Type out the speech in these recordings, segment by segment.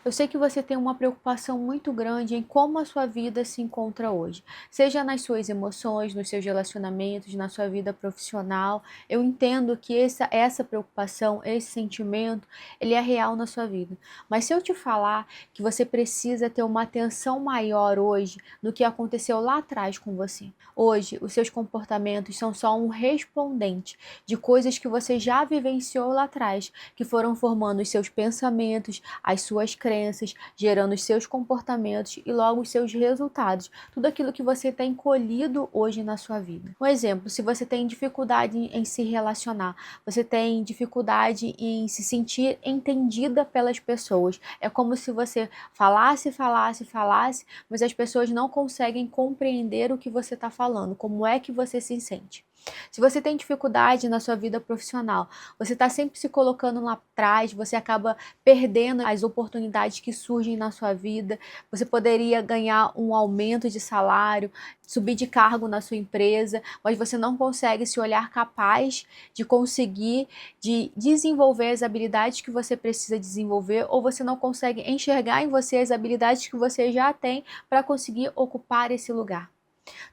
Eu sei que você tem uma preocupação muito grande em como a sua vida se encontra hoje, seja nas suas emoções, nos seus relacionamentos, na sua vida profissional. Eu entendo que essa preocupação, esse sentimento, ele é real na sua vida. Mas se eu te falar que você precisa ter uma atenção maior hoje no que aconteceu lá atrás com você. Hoje, os seus comportamentos são só um respondente de coisas que você já vivenciou lá atrás, que foram formando os seus pensamentos, as suas crenças, gerando os seus comportamentos e logo os seus resultados, tudo aquilo que você tem colhido hoje na sua vida. Um exemplo, se você tem dificuldade em se relacionar, você tem dificuldade em se sentir entendida pelas pessoas, é como se você falasse, mas as pessoas não conseguem compreender o que você está falando, como é que você se sente. Se você tem dificuldade na sua vida profissional, você está sempre se colocando lá atrás, você acaba perdendo as oportunidades que surgem na sua vida. Você poderia ganhar um aumento de salário, subir de cargo na sua empresa, mas você não consegue se olhar capaz de conseguir, de desenvolver as habilidades que você precisa desenvolver, ou você não consegue enxergar em você as habilidades que você já tem para conseguir ocupar esse lugar.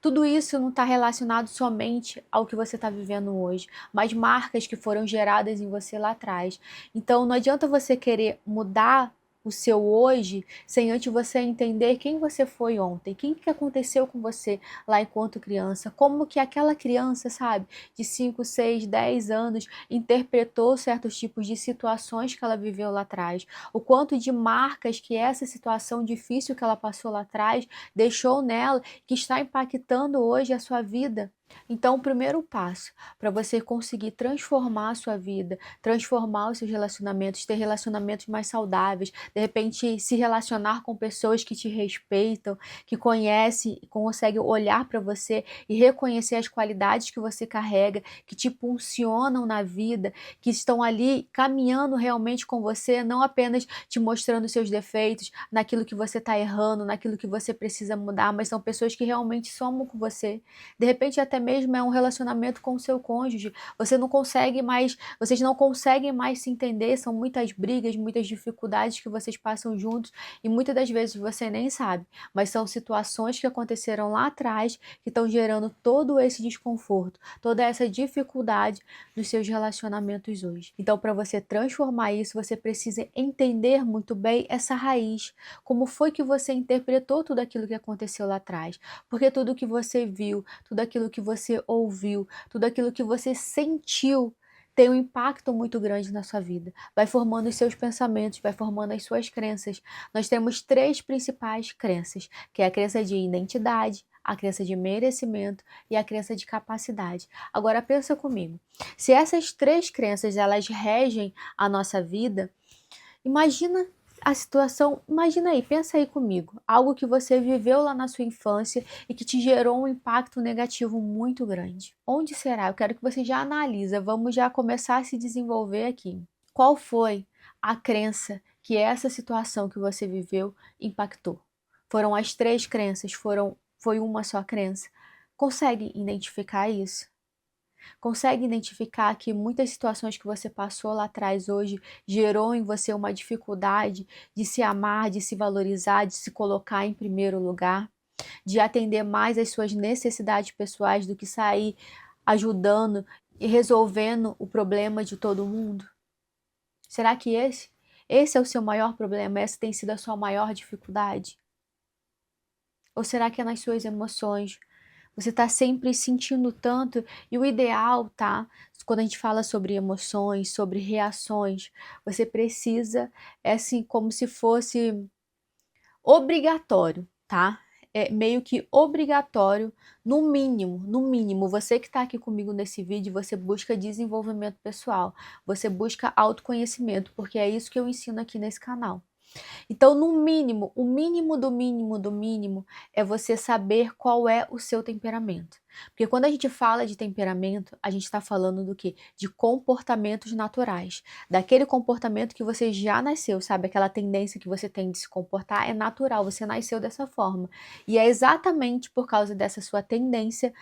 Tudo isso não está relacionado somente ao que você está vivendo hoje, mas marcas que foram geradas em você lá atrás. Então não adianta você querer mudar o seu hoje sem antes você entender quem você foi ontem, quem que aconteceu com você lá enquanto criança, como que aquela criança, sabe, de 5, 6, 10 anos interpretou certos tipos de situações que ela viveu lá atrás, o quanto de marcas que essa situação difícil que ela passou lá atrás deixou nela, que está impactando hoje a sua vida. Então, o primeiro passo para você conseguir transformar a sua vida, transformar os seus relacionamentos, ter relacionamentos mais saudáveis, de repente se relacionar com pessoas que te respeitam, que conhecem, conseguem olhar para você e reconhecer as qualidades que você carrega, que te impulsionam na vida, que estão ali caminhando realmente com você, não apenas te mostrando seus defeitos, naquilo que você está errando, naquilo que você precisa mudar, mas são pessoas que realmente somam com você. De repente até mesmo é um relacionamento com o seu cônjuge. Vocês não conseguem mais se entender, são muitas brigas, muitas dificuldades que vocês passam juntos e muitas das vezes você nem sabe, mas são situações que aconteceram lá atrás que estão gerando todo esse desconforto, toda essa dificuldade nos seus relacionamentos hoje. Então, para você transformar isso, você precisa entender muito bem essa raiz, como foi que você interpretou tudo aquilo que aconteceu lá atrás, porque tudo que você viu, tudo aquilo que você ouviu, tudo aquilo que você sentiu tem um impacto muito grande na sua vida. Vai formando os seus pensamentos, vai formando as suas crenças. Nós temos três principais crenças, que é a crença de identidade, a crença de merecimento e a crença de capacidade. Agora pensa comigo, se essas três crenças elas regem a nossa vida, imagina a situação, imagina aí, pensa aí comigo, algo que você viveu lá na sua infância e que te gerou um impacto negativo muito grande. Onde será? Eu quero que você já analisa, vamos já começar a se desenvolver aqui. Qual foi a crença que essa situação que você viveu impactou? Foram as três crenças? Foi uma só crença? Consegue identificar isso? Consegue identificar que muitas situações que você passou lá atrás hoje gerou em você uma dificuldade de se amar, de se valorizar, de se colocar em primeiro lugar, de atender mais às suas necessidades pessoais do que sair ajudando e resolvendo o problema de todo mundo? Será que esse é o seu maior problema? Essa tem sido a sua maior dificuldade? Ou será que é nas suas emoções? Você está sempre sentindo tanto e o ideal, tá? Quando a gente fala sobre emoções, sobre reações, você precisa, é assim, como se fosse obrigatório, tá? É meio que obrigatório, no mínimo, você que está aqui comigo nesse vídeo, você busca desenvolvimento pessoal, você busca autoconhecimento, porque é isso que eu ensino aqui nesse canal. Então, no mínimo, o mínimo do mínimo do mínimo é você saber qual é o seu temperamento. Porque quando a gente fala de temperamento, a gente está falando do quê? De comportamentos naturais. Daquele comportamento que você já nasceu, sabe? Aquela tendência que você tem de se comportar é natural, você nasceu dessa forma. E é exatamente por causa dessa sua tendência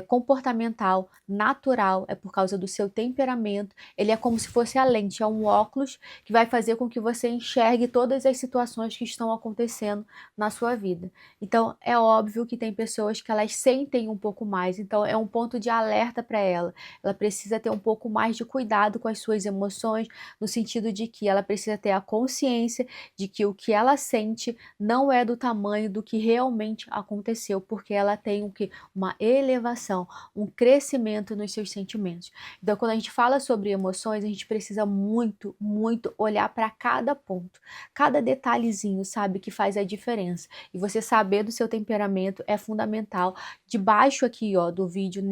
comportamental, natural, é por causa do seu temperamento. Ele é como se fosse a lente, é um óculos que vai fazer com que você enxergue todas as situações que estão acontecendo na sua vida. Então, é óbvio que tem pessoas que elas sentem um pouco mais, então é um ponto de alerta para ela. Ela precisa ter um pouco mais de cuidado com as suas emoções, no sentido de que ela precisa ter a consciência de que o que ela sente não é do tamanho do que realmente aconteceu, porque ela tem o que? Uma elevação, um crescimento nos seus sentimentos. Então, quando a gente fala sobre emoções, a gente precisa muito, muito olhar para cada ponto, cada detalhezinho, sabe, que faz a diferença. E você saber do seu temperamento é fundamental. Debaixo aqui, ó, do vídeo,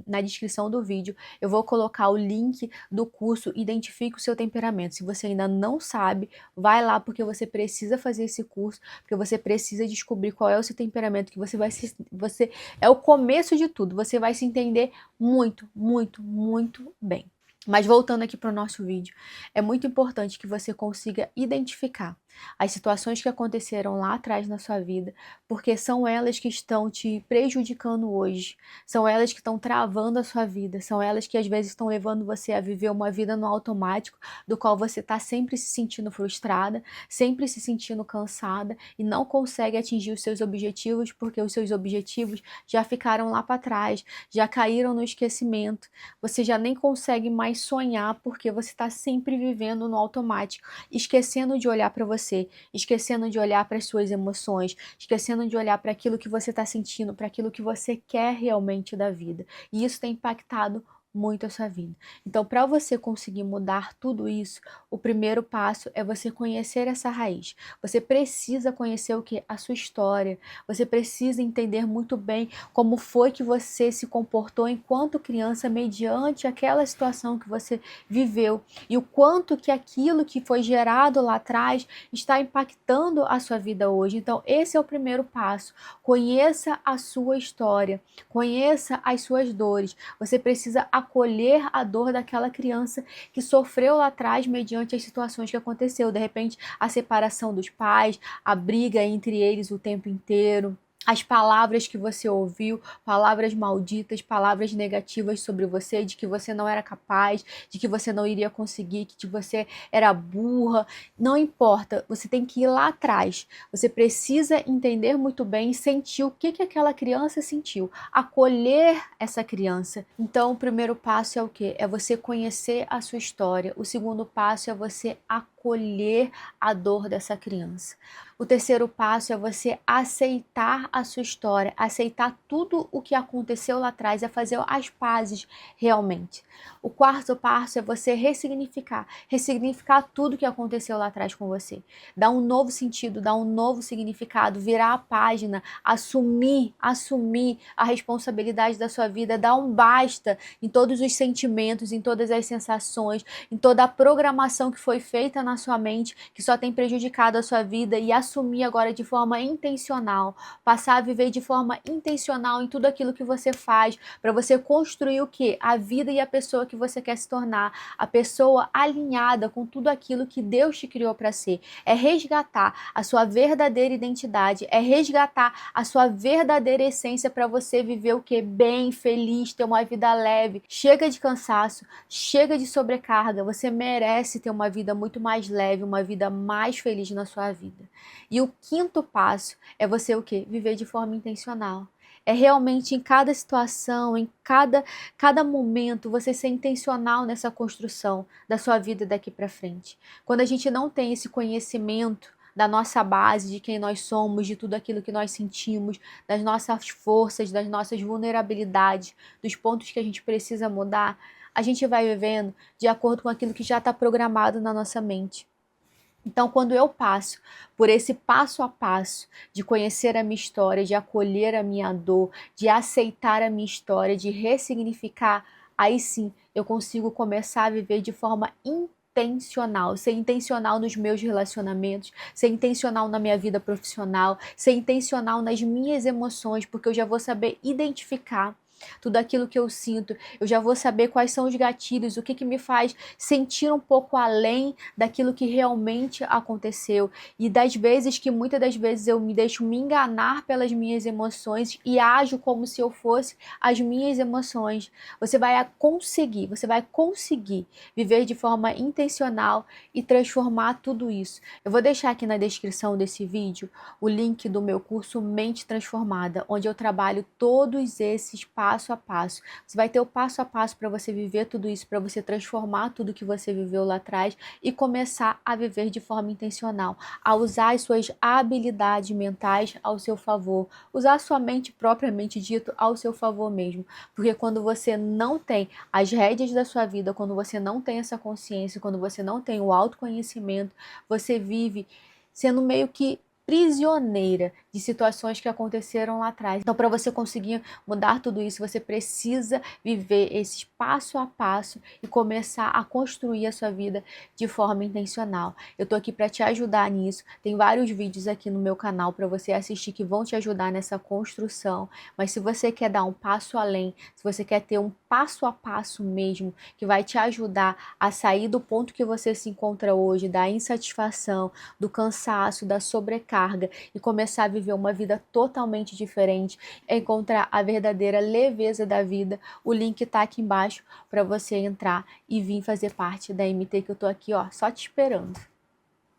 na descrição do vídeo, eu vou colocar o link do curso Identifique o Seu Temperamento. Se você ainda não sabe, vai lá porque você precisa fazer esse curso, porque você precisa descobrir qual é o seu temperamento, que você é o começo de tudo. Você vai se entender muito, muito, muito bem. Mas voltando aqui para o nosso vídeo, é muito importante que você consiga identificar as situações que aconteceram lá atrás na sua vida, porque são elas que estão te prejudicando hoje, são elas que estão travando a sua vida, são elas que às vezes estão levando você a viver uma vida no automático, do qual você está sempre se sentindo frustrada, sempre se sentindo cansada e não consegue atingir os seus objetivos, porque os seus objetivos já ficaram lá para trás, já caíram no esquecimento, você já nem consegue mais sonhar porque você está sempre vivendo no automático, esquecendo de olhar para você, esquecendo de olhar para as suas emoções, esquecendo de olhar para aquilo que você está sentindo, para aquilo que você quer realmente da vida. E isso tem impactado muito a sua vida. Então, para você conseguir mudar tudo isso, o primeiro passo é você conhecer essa raiz. Você precisa conhecer o que? A sua história. Você precisa entender muito bem como foi que você se comportou enquanto criança mediante aquela situação que você viveu e o quanto que aquilo que foi gerado lá atrás está impactando a sua vida hoje. Então, esse é o primeiro passo. Conheça a sua história, conheça as suas dores. Você precisa acolher a dor daquela criança que sofreu lá atrás mediante as situações que aconteceu. De repente, a separação dos pais, a briga entre eles o tempo inteiro, as palavras que você ouviu, palavras malditas, palavras negativas sobre você, de que você não era capaz, de que você não iria conseguir, que você era burra. Não importa, você tem que ir lá atrás. Você precisa entender muito bem e sentir o que aquela criança sentiu, acolher essa criança. Então, o primeiro passo é o quê? É você conhecer a sua história. O segundo passo é você acolher a dor dessa criança. O terceiro passo é você aceitar a sua história, aceitar tudo o que aconteceu lá atrás, é fazer as pazes realmente. O quarto passo é você ressignificar tudo que aconteceu lá atrás com você. Dar um novo sentido, dar um novo significado, virar a página, assumir a responsabilidade da sua vida, dar um basta em todos os sentimentos, em todas as sensações, em toda a programação que foi feita na sua mente, que só tem prejudicado a sua vida, e assumir agora de forma intencional, passar a viver de forma intencional em tudo aquilo que você faz, para você construir o quê? A vida e a pessoa que você quer se tornar, a pessoa alinhada com tudo aquilo que Deus te criou para ser. É resgatar a sua verdadeira identidade, é resgatar a sua verdadeira essência para você viver o quê? Bem, feliz, ter uma vida leve. Chega de cansaço, chega de sobrecarga, você merece ter uma vida muito mais leve, uma vida mais feliz na sua vida. E o quinto passo é você o quê? Viver de forma intencional. É realmente em cada situação, em cada momento, você ser intencional nessa construção da sua vida daqui para frente. Quando a gente não tem esse conhecimento da nossa base, de quem nós somos, de tudo aquilo que nós sentimos, das nossas forças, das nossas vulnerabilidades, dos pontos que a gente precisa mudar, a gente vai vivendo de acordo com aquilo que já está programado na nossa mente. Então, quando eu passo por esse passo a passo de conhecer a minha história, de acolher a minha dor, de aceitar a minha história, de ressignificar, aí sim eu consigo começar a viver de forma intencional intencional, ser intencional nos meus relacionamentos, ser intencional na minha vida profissional, ser intencional nas minhas emoções, porque eu já vou saber identificar tudo aquilo que eu sinto, eu já vou saber quais são os gatilhos, o que que me faz sentir um pouco além daquilo que realmente aconteceu, e das vezes que muitas das vezes eu me deixo me enganar pelas minhas emoções e ajo como se eu fosse as minhas emoções. Você vai conseguir viver de forma intencional e transformar tudo isso. Eu vou deixar aqui na descrição desse vídeo o link do meu curso Mente Transformada, onde eu trabalho todos esses passo a passo. Você vai ter o passo a passo para você viver tudo isso, para você transformar tudo que você viveu lá atrás e começar a viver de forma intencional, a usar as suas habilidades mentais ao seu favor, usar a sua mente propriamente dito ao seu favor mesmo. Porque quando você não tem as rédeas da sua vida, quando você não tem essa consciência, quando você não tem o autoconhecimento, você vive sendo meio que prisioneira de situações que aconteceram lá atrás. Então, para você conseguir mudar tudo isso, você precisa viver esses passo a passo e começar a construir a sua vida de forma intencional. Eu tô aqui para te ajudar nisso. Tem vários vídeos aqui no meu canal para você assistir que vão te ajudar nessa construção. Mas se você quer dar um passo além, se você quer ter um passo a passo mesmo, que vai te ajudar a sair do ponto que você se encontra hoje, da insatisfação, do cansaço, da sobrecarga e começar a viver uma vida totalmente diferente, encontrar a verdadeira leveza da vida, o link tá aqui embaixo para você entrar e vir fazer parte da MT, que eu tô aqui, ó, só te esperando.